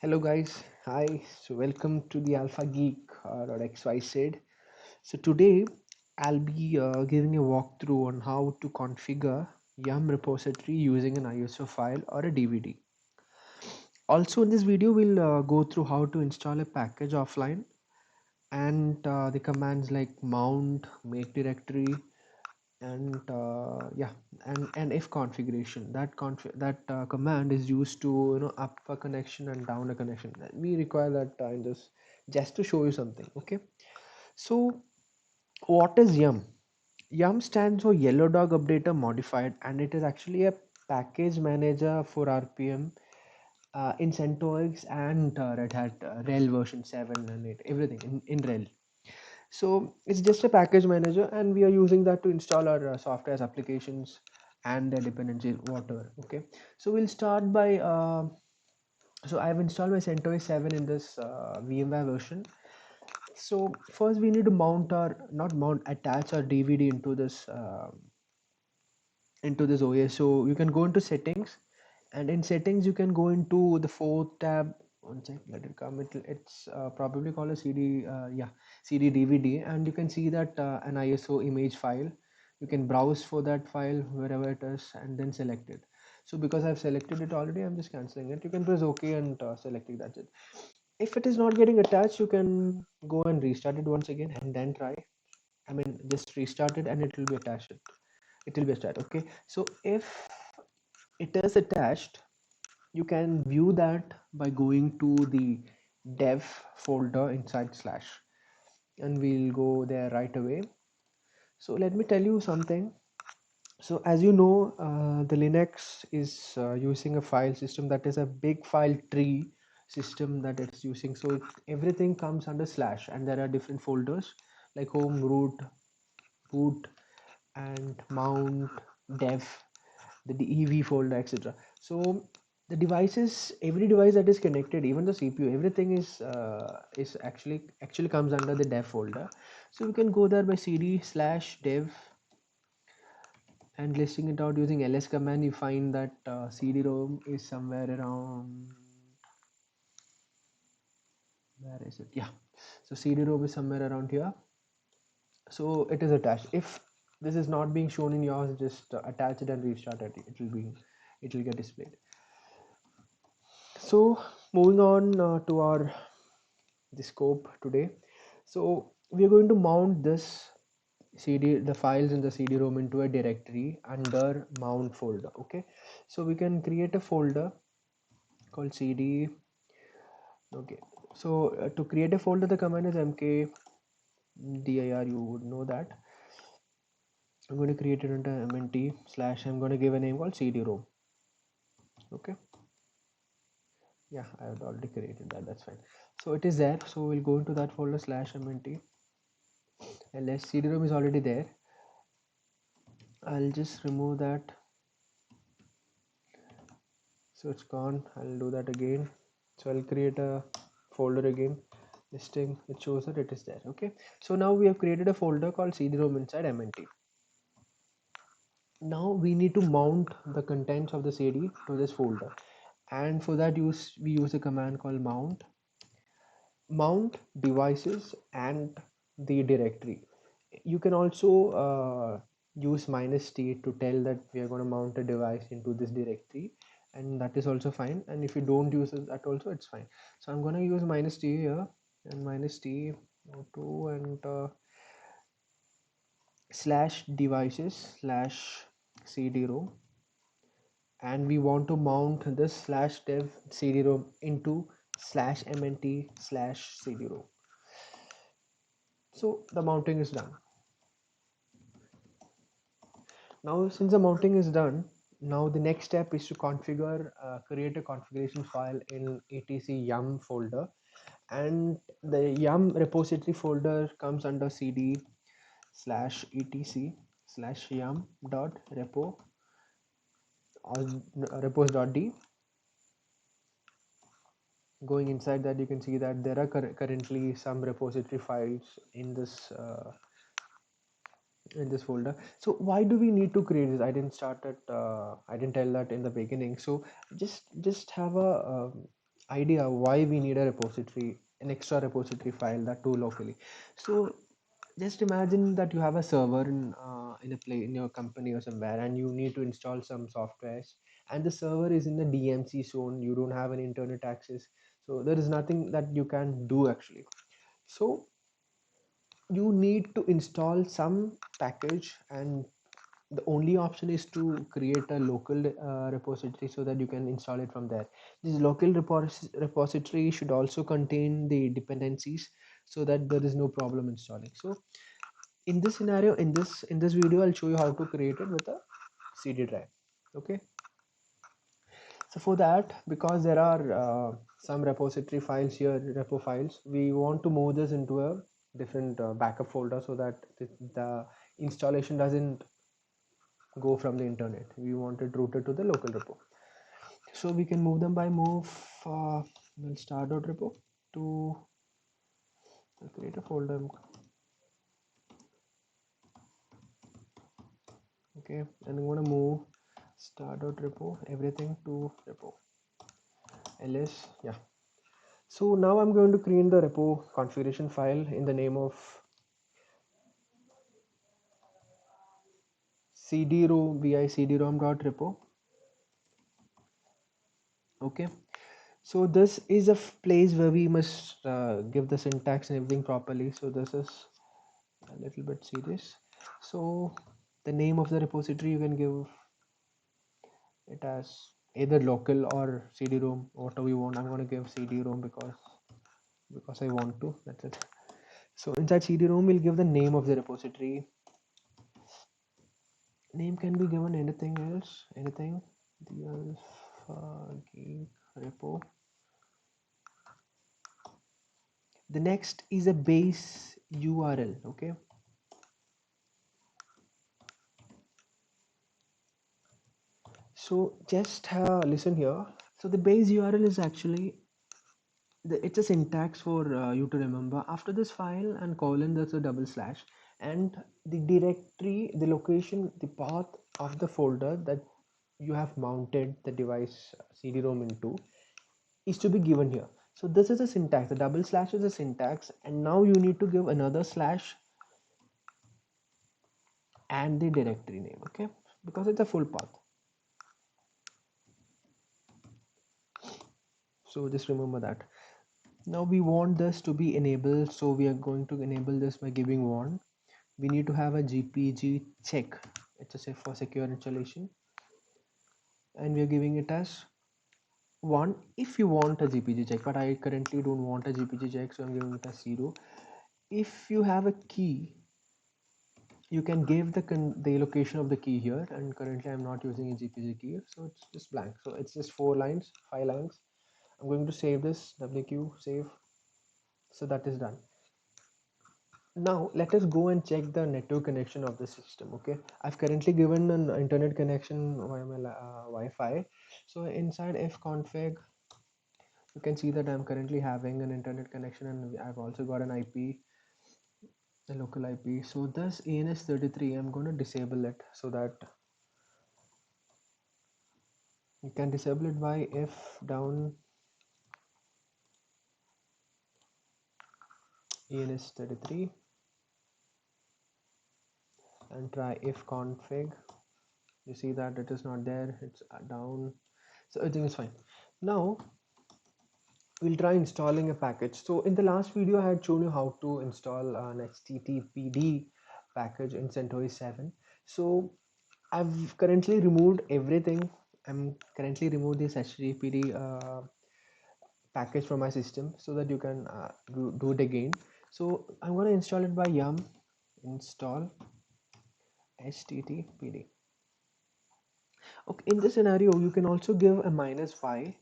Hello guys, hi. So welcome to the Alpha Geek or XYZ. So today I'll be giving a walkthrough on how to configure Yum repository using an ISO file or a DVD. Also in this video we'll go through how to install a package offline and the commands like mount, make directory, and and if configuration. That command is used to up a connection and down a connection. We require that in this just to show you something. Okay, so what is Yum? Yum stands for Yellow Dog Updater Modified, and it is actually a package manager for RPM in CentOS and Red Hat RHEL version 7 and 8, everything in RHEL. So it's just a package manager, and we are using that to install our software's applications and their dependencies, whatever. Okay, so we'll start by so I've installed my CentOS 7 in this VMware version. So first we need to mount our not mount attach our DVD into this OS. So you can go into settings, and in settings you can go into the fourth tab. One sec, let it come. It's probably called a CD. CD DVD, and you can see that an ISO image file. You can browse for that file wherever it is, and then select it. So because I've selected it already, I'm just canceling it. You can press OK and select it. That's it. If it is not getting attached, you can go and restart it once again, and then try. I mean, just restart it, and it will be attached. It will be attached. Okay. So if it is attached, you can view that by going to the dev folder inside slash, and we'll go there right away. So let me tell you something. So as you know, the Linux is using a file system that is a big file tree system that it's using. So everything comes under slash, and there are different folders like home, root, boot, and mount, dev, the dev folder, etc. So the devices, every device that is connected, even the CPU, everything is actually comes under the dev folder. So we can go there by cd slash dev, and listing it out using ls command. You find that cd-rom is somewhere around, where is it? Yeah, so cd-rom is somewhere around here. So it is attached. If this is not being shown in yours, just attach it and restart it. It will get displayed. So moving on to our the scope today. So we are going to mount this the files in the cd-rom into a directory under mount folder. Okay, so we can create a folder called cd. Okay, so to create a folder, the command is mkdir. You would know that. I'm going to create it under mnt slash. I'm going to give a name called cd-rom. Okay, yeah, I have already created that. That's fine. So it is there. So we'll go into that folder slash mnt. ls cd-rom is already there. I'll just remove that. So it's gone. I'll do that again. So I'll create a folder again. Listing, it shows that it is there. Okay, so now we have created a folder called cd-rom inside mnt. Now we need to mount the contents of the cd to this folder, and for that we use a command called mount devices and the directory. You can also use -t to tell that we are going to mount a device into this directory, and that is also fine. And if you don't use that also, it's fine. So I'm going to use -t here, and -t to and slash devices slash cd-rom, and we want to mount this slash dev cd-rom into slash mnt slash cd-rom. So the mounting is done. Now since the mounting is done, now the next step is to create a configuration file in etc yum folder, and the yum repository folder comes under cd slash etc slash yum dot repo or repos.d. Going inside that, you can see that there are currently some repository files in this folder. So why do we need to create this? I didn't tell that in the beginning. So just have a idea why we need a repository, an extra repository file, that too locally. So just imagine that you have a server in your company or somewhere, and you need to install some softwares, and the server is in the DMC zone. You don't have any internet access, so there is nothing that you can do actually. So you need to install some package, and the only option is to create a local repository so that you can install it from there. This local repository should also contain the dependencies so that there is no problem installing. So in this scenario, in this video, I'll show you how to create it with a CD drive. Okay, so for that, because there are some repository files here, repo files, we want to move this into a different backup folder so that the installation doesn't go from the internet. We want it routed to the local repo. So we can move them by move we'll start.repo to create a folder. Okay, and I'm going to move start.repo everything to repo ls. Yeah, so now I'm going to create the repo configuration file in the name of cd-rom vi cd-rom.repo. Okay, so this is a place where we must give the syntax and everything properly. So this is a little bit serious. So the name of the repository, you can give it as either local or cd-rom, whatever you want. I'm going to give cd-rom because I want to. That's it. So inside cd-rom, we'll give the name of the repository. Name can be given anything else, anything. The alpha geek repo. The next is a base URL. Okay. So just listen here. So the base URL is actually it's a syntax for you to remember. After this file and colon, there's a double slash, and the directory, the location, the path of the folder that you have mounted the device CD-ROM into is to be given here. So this is a syntax. The double slash is a syntax, and now you need to give another slash and the directory name. Okay, because it's a full path. So just remember that. Now we want this to be enabled, so we are going to enable this by giving one. We need to have a GPG check. It's a safe for secure installation, and we are giving it as one if you want a GPG check, but I currently don't want a GPG check, so I'm giving it as 0. If you have a key, you can give the location of the key here, and currently I'm not using a GPG key, so it's just blank. So it's just 4 lines, 5 lines. I'm going to save this, WQ save. So that is done. Now let us go and check the network connection of the system. Okay, I've currently given an internet connection via my Wi-Fi. So inside fconfig, you can see that I'm currently having an internet connection, and I've also got an IP, a local IP. So this ENS33, I'm going to disable it so that you can disable it by if down ENS33 and try ifconfig. You see that it is not there, it's down, so everything is fine. Now we'll try installing a package. So in the last video, I had shown you how to install an httpd package in CentOS 7. So I've currently removed everything. I'm currently removed this httpd package from my system so that you can do it again. So I'm going to install it by yum install httpd. Okay, in this scenario, you can also give a -y.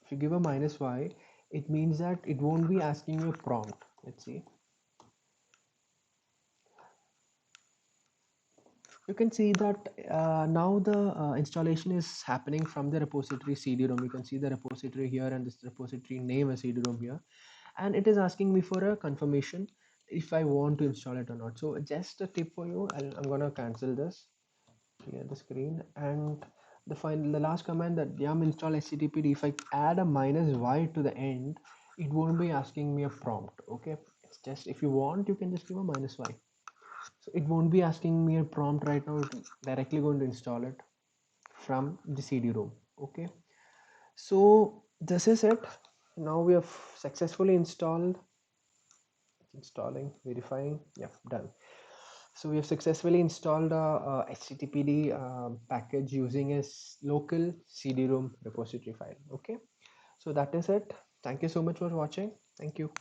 If you give a -y, it means that it won't be asking you a prompt. Let's see. You can see that now the installation is happening from the repository CD-ROM. You can see the repository here and this repository name as CD-ROM here, and it is asking me for a confirmation if I want to install it or not. So just a tip for you, I'm gonna cancel this, clear the screen, and the last command, that yum install httpd, if I add a -y to the end, it won't be asking me a prompt. Okay, it's just, if you want, you can just give a -y. So it won't be asking me a prompt right now. It's directly going to install it from the CD-ROM. Okay, so this is it. Now we have successfully installed, installing, verifying, yeah, done. So we have successfully installed a httpd package using a local CD-ROM repository file. Okay, so that is it. Thank you so much for watching. Thank you.